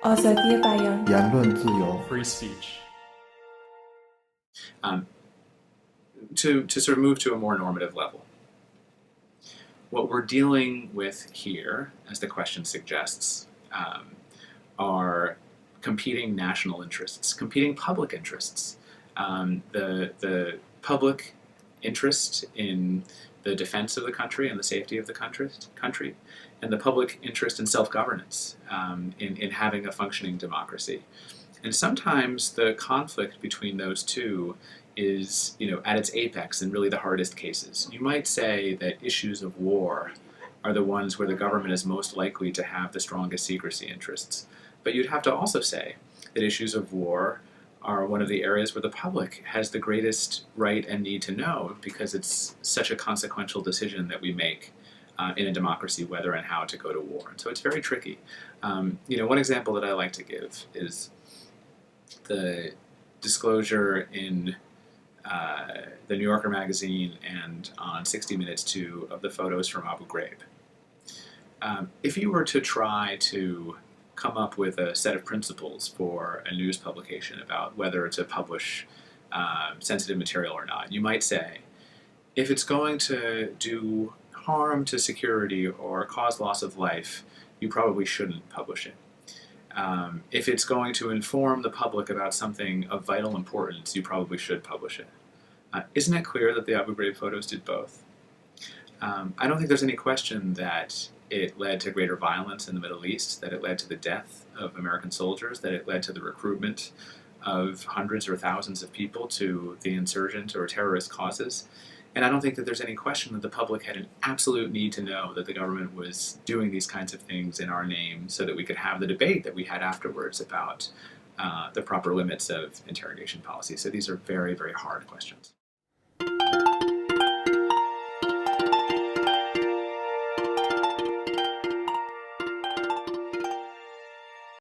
آزادی بیان言论自由 free speech. To sort of move to a more normative level, what we're dealing with here, as the question suggests, are competing national interests, competing public interests. The public interest in the defense of the country and the safety of the country, and the public interest in self-governance, in having a functioning democracy. And sometimes the conflict between those two is, at its apex in really the hardest cases. You might say that issues of war are the ones where the government is most likely to have the strongest secrecy interests. But you'd have to also say that issues of war are one of the areas where the public has the greatest right and need to know, because it's such a consequential decision that we make in a democracy whether and how to go to war. And so it's very tricky. One example that I like to give is the disclosure in the New Yorker magazine and on 60 Minutes 2 of the photos from Abu Ghraib. If you were to try to come up with a set of principles for a news publication about whether to publish sensitive material or not, you might say, if it's going to do harm to security or cause loss of life, you probably shouldn't publish it. If it's going to inform the public about something of vital importance, you probably should publish it. Isn't it clear that the Abu Ghraib photos did both? I don't think there's any question that it led to greater violence in the Middle East, that it led to the death of American soldiers, that it led to the recruitment of hundreds or thousands of people to the insurgent or terrorist causes. And I don't think that there's any question that the public had an absolute need to know that the government was doing these kinds of things in our name so that we could have the debate that we had afterwards about the proper limits of interrogation policy. So these are very, very hard questions.